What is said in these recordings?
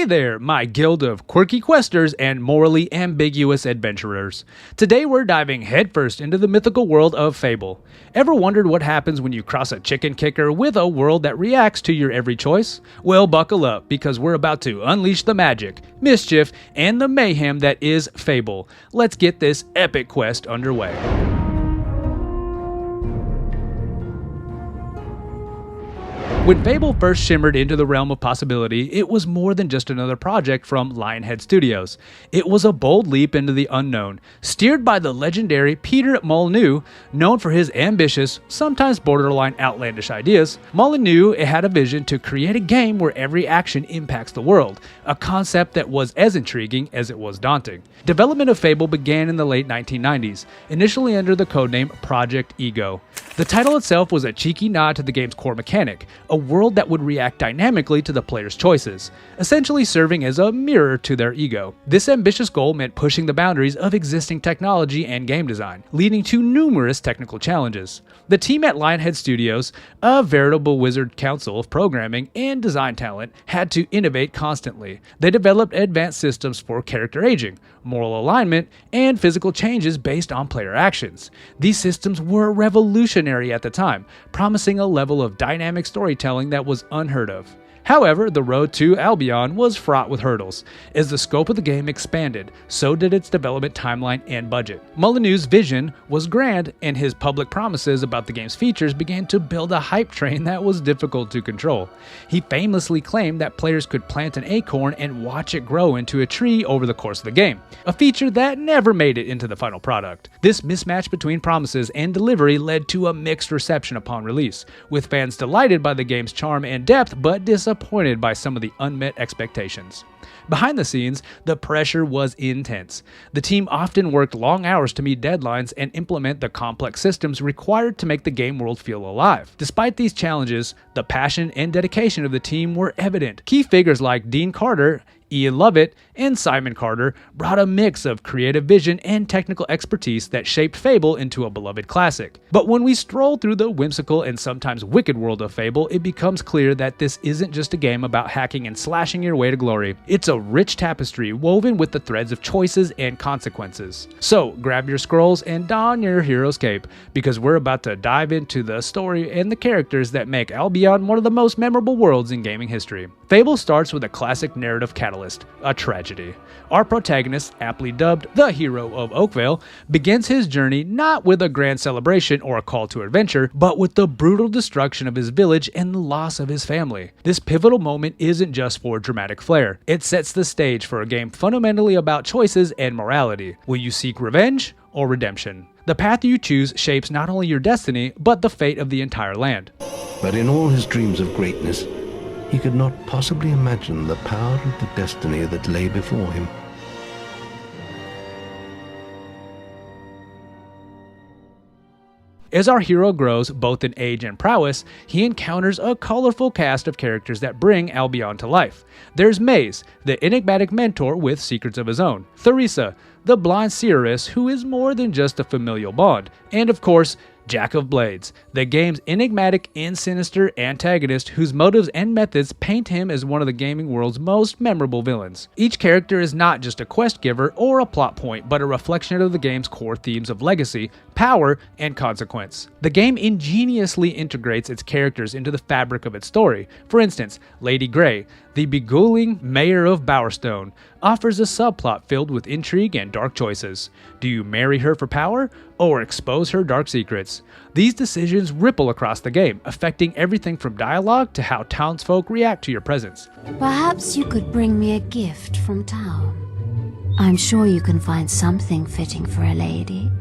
Hey there, my guild of quirky questers and morally ambiguous adventurers. Today we're diving headfirst into the mythical world of Fable. Ever wondered what happens when you cross a chicken kicker with a world that reacts to your every choice? Well, buckle up, because we're about to unleash the magic, mischief, and the mayhem that is Fable. Let's get this epic quest underway. When Fable first shimmered into the realm of possibility, it was more than just another project from Lionhead Studios. It was a bold leap into the unknown, steered by the legendary Peter Molyneux, known for his ambitious, sometimes borderline outlandish ideas. Molyneux had a vision to create a game where every action impacts the world, a concept that was as intriguing as it was daunting. Development of Fable began in the late 1990s, initially under the codename Project Ego. The title itself was a cheeky nod to the game's core mechanic, a world that would react dynamically to the player's choices, essentially serving as a mirror to their ego. This ambitious goal meant pushing the boundaries of existing technology and game design, leading to numerous technical challenges. The team at Lionhead Studios, a veritable wizard council of programming and design talent, had to innovate constantly. They developed advanced systems for character aging, moral alignment, and physical changes based on player actions. These systems were revolutionary at the time, promising a level of dynamic storytelling that was unheard of. However, the road to Albion was fraught with hurdles. As the scope of the game expanded, so did its development timeline and budget. Molyneux's vision was grand, and his public promises about the game's features began to build a hype train that was difficult to control. He famously claimed that players could plant an acorn and watch it grow into a tree over the course of the game, a feature that never made it into the final product. This mismatch between promises and delivery led to a mixed reception upon release, with fans delighted by the game's charm and depth but disappointed by some of the unmet expectations. Behind the scenes, the pressure was intense. The team often worked long hours to meet deadlines and implement the complex systems required to make the game world feel alive. Despite these challenges, the passion and dedication of the team were evident. Key figures like Dean Carter, Ian Lovett, and Simon Carter brought a mix of creative vision and technical expertise that shaped Fable into a beloved classic. But when we stroll through the whimsical and sometimes wicked world of Fable, it becomes clear that this isn't just a game about hacking and slashing your way to glory. It's a rich tapestry woven with the threads of choices and consequences. So grab your scrolls and don your hero's cape, because we're about to dive into the story and the characters that make Albion one of the most memorable worlds in gaming history. Fable starts with a classic narrative catalyst, a tragedy. Our protagonist, aptly dubbed the hero of Oakvale, begins his journey not with a grand celebration or a call to adventure, but with the brutal destruction of his village and the loss of his family. This pivotal moment isn't just for dramatic flair. It sets the stage for a game fundamentally about choices and morality. Will you seek revenge or redemption? The path you choose shapes not only your destiny, but the fate of the entire land. But in all his dreams of greatness, he could not possibly imagine the power of the destiny that lay before him. As our hero grows, both in age and prowess, he encounters a colorful cast of characters that bring Albion to life. There's Maze, the enigmatic mentor with secrets of his own. Theresa, the blind seeress who is more than just a familial bond. And of course, Jack of Blades, the game's enigmatic and sinister antagonist whose motives and methods paint him as one of the gaming world's most memorable villains. Each character is not just a quest giver or a plot point, but a reflection of the game's core themes of legacy, power, and consequence. The game ingeniously integrates its characters into the fabric of its story. For instance, Lady Grey, the beguiling mayor of Bowerstone, offers a subplot filled with intrigue and dark choices. Do you marry her for power, or expose her dark secrets? These decisions ripple across the game, affecting everything from dialogue to how townsfolk react to your presence. Perhaps you could bring me a gift from town. I'm sure you can find something fitting for a lady.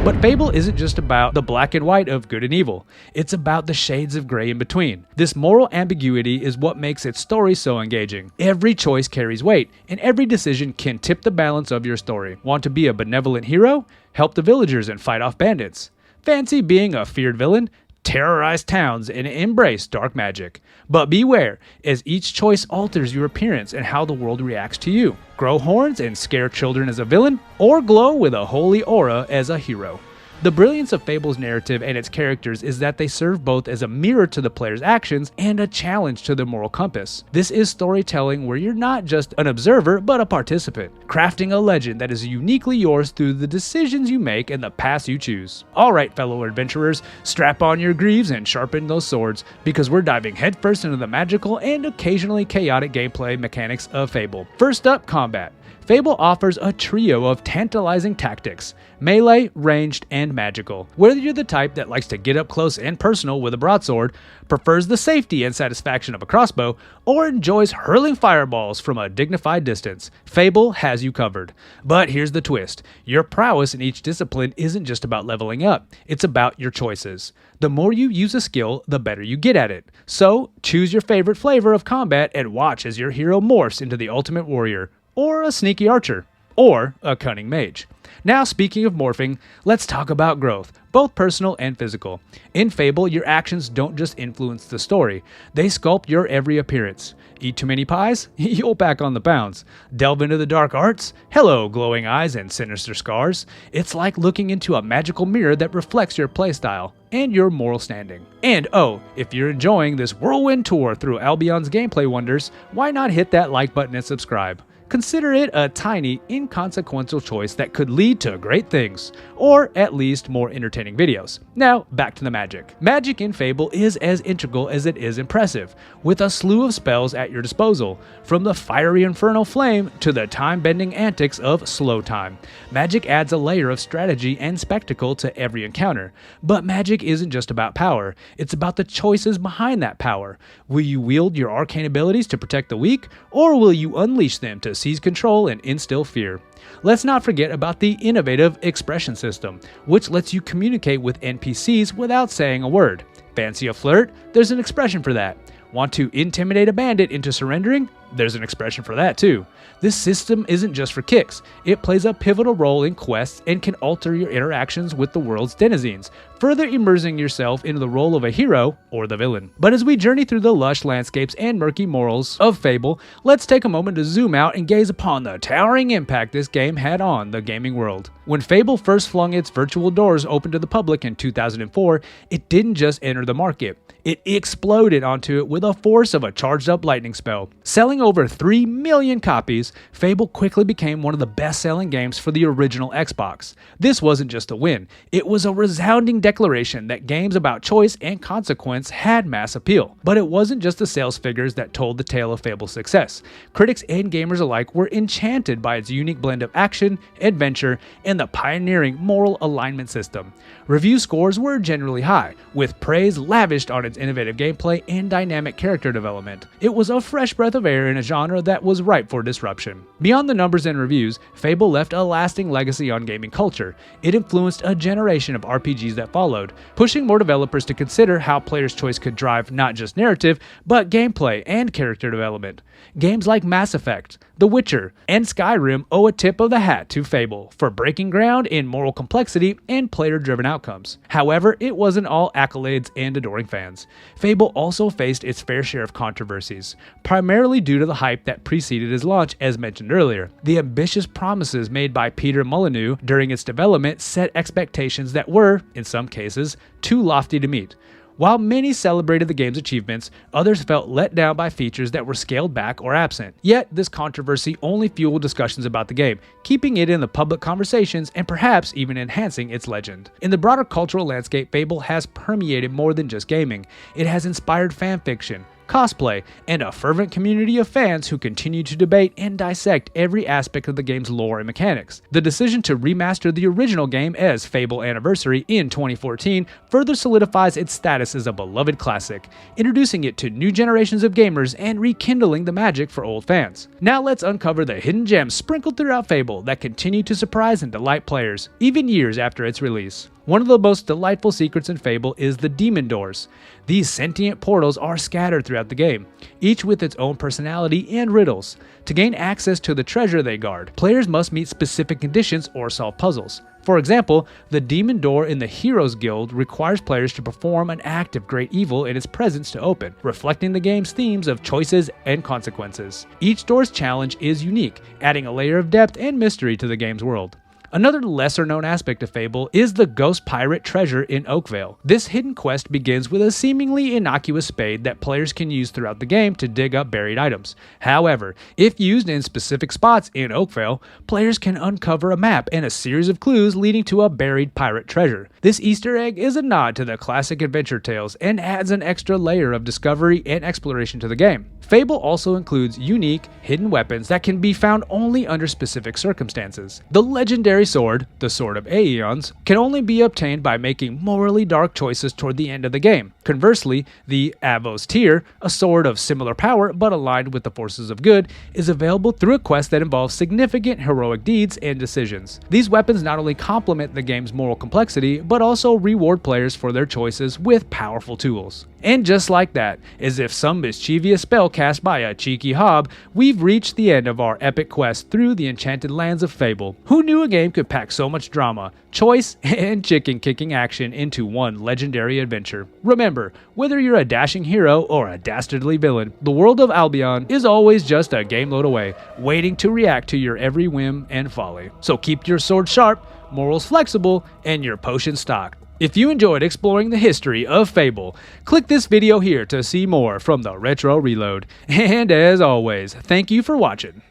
But Fable isn't just about the black and white of good and evil. It's about the shades of gray in between. This moral ambiguity is what makes its story so engaging. Every choice carries weight, and every decision can tip the balance of your story. Want to be a benevolent hero? Help the villagers and fight off bandits. Fancy being a feared villain? Terrorize towns and embrace dark magic. But beware, as each choice alters your appearance and how the world reacts to you. Grow horns and scare children as a villain, or glow with a holy aura as a hero. The brilliance of Fable's narrative and its characters is that they serve both as a mirror to the player's actions and a challenge to their moral compass. This is storytelling where you're not just an observer, but a participant, crafting a legend that is uniquely yours through the decisions you make and the paths you choose. Alright, fellow adventurers, strap on your greaves and sharpen those swords, because we're diving headfirst into the magical and occasionally chaotic gameplay mechanics of Fable. First up, combat. Fable offers a trio of tantalizing tactics: melee, ranged, and magical. Whether you're the type that likes to get up close and personal with a broadsword, prefers the safety and satisfaction of a crossbow, or enjoys hurling fireballs from a dignified distance, Fable has you covered. But here's the twist. Your prowess in each discipline isn't just about leveling up, it's about your choices. The more you use a skill, the better you get at it. So, choose your favorite flavor of combat and watch as your hero morphs into the ultimate warrior, or a sneaky archer, or a cunning mage. Now, speaking of morphing, let's talk about growth, both personal and physical. In Fable, your actions don't just influence the story, they sculpt your every appearance. Eat too many pies? You'll pack on the pounds. Delve into the dark arts? Hello, glowing eyes and sinister scars. It's like looking into a magical mirror that reflects your playstyle and your moral standing. And oh, if you're enjoying this whirlwind tour through Albion's gameplay wonders, why not hit that like button and subscribe? Consider it a tiny, inconsequential choice that could lead to great things, or at least more entertaining videos. Now, back to the magic. Magic in Fable is as integral as it is impressive, with a slew of spells at your disposal, from the fiery infernal flame to the time-bending antics of slow time. Magic adds a layer of strategy and spectacle to every encounter. But magic isn't just about power, it's about the choices behind that power. Will you wield your arcane abilities to protect the weak, or will you unleash them to seize control and instill fear? Let's not forget about the innovative expression system, which lets you communicate with NPCs without saying a word. Fancy a flirt? There's an expression for that. Want to intimidate a bandit into surrendering? There's an expression for that too. This system isn't just for kicks. It plays a pivotal role in quests and can alter your interactions with the world's denizens, further immersing yourself into the role of a hero or the villain. But as we journey through the lush landscapes and murky morals of Fable, let's take a moment to zoom out and gaze upon the towering impact this game had on the gaming world. When Fable first flung its virtual doors open to the public in 2004, it didn't just enter the market. It exploded onto it with the force of a charged-up lightning spell. Selling over 3 million copies, Fable quickly became one of the best-selling games for the original Xbox. This wasn't just a win, it was a resounding declaration that games about choice and consequence had mass appeal. But it wasn't just the sales figures that told the tale of Fable's success. Critics and gamers alike were enchanted by its unique blend of action, adventure, and the pioneering moral alignment system. Review scores were generally high, with praise lavished on its innovative gameplay and dynamic character development. It was a fresh breath of air in a genre that was ripe for disruption. Beyond the numbers and reviews, Fable left a lasting legacy on gaming culture. It influenced a generation of RPGs that followed, pushing more developers to consider how players' choice could drive not just narrative, but gameplay and character development. Games like Mass Effect, The Witcher, and Skyrim owe a tip of the hat to Fable for breaking ground in moral complexity and player-driven outcomes. However, it wasn't all accolades and adoring fans. Fable also faced its fair share of controversies, primarily due to the hype that preceded its launch, as mentioned earlier. The ambitious promises made by Peter Molyneux during its development set expectations that were, in some cases, too lofty to meet. While many celebrated the game's achievements, others felt let down by features that were scaled back or absent. Yet, this controversy only fueled discussions about the game, keeping it in the public conversations and perhaps even enhancing its legend. In the broader cultural landscape, Fable has permeated more than just gaming. It has inspired fanfiction, cosplay, and a fervent community of fans who continue to debate and dissect every aspect of the game's lore and mechanics. The decision to remaster the original game as Fable Anniversary in 2014 further solidifies its status as a beloved classic, introducing it to new generations of gamers and rekindling the magic for old fans. Now let's uncover the hidden gems sprinkled throughout Fable that continue to surprise and delight players, even years after its release. One of the most delightful secrets in Fable is the Demon Doors. These sentient portals are scattered throughout the game, each with its own personality and riddles. To gain access to the treasure they guard, players must meet specific conditions or solve puzzles. For example, the Demon Door in the Heroes Guild requires players to perform an act of great evil in its presence to open, reflecting the game's themes of choices and consequences. Each door's challenge is unique, adding a layer of depth and mystery to the game's world. Another lesser known aspect of Fable is the ghost pirate treasure in Oakvale. This hidden quest begins with a seemingly innocuous spade that players can use throughout the game to dig up buried items. However, if used in specific spots in Oakvale, players can uncover a map and a series of clues leading to a buried pirate treasure. This Easter egg is a nod to the classic adventure tales and adds an extra layer of discovery and exploration to the game. Fable also includes unique, hidden weapons that can be found only under specific circumstances. The legendary sword, the Sword of Aeons, can only be obtained by making morally dark choices toward the end of the game. Conversely, the Avos Tear, a sword of similar power but aligned with the forces of good, is available through a quest that involves significant heroic deeds and decisions. These weapons not only complement the game's moral complexity, but also reward players for their choices with powerful tools. And just like that, as if some mischievous spell cast by a cheeky hob, we've reached the end of our epic quest through the enchanted lands of Fable. Who knew a game could pack so much drama, choice, and chicken-kicking action into one legendary adventure? Remember, whether you're a dashing hero or a dastardly villain, the world of Albion is always just a game load away, waiting to react to your every whim and folly. So keep your sword sharp, morals flexible, and your potions stocked. If you enjoyed exploring the history of Fable, click this video here to see more from the Retro Reload. And as always, thank you for watching.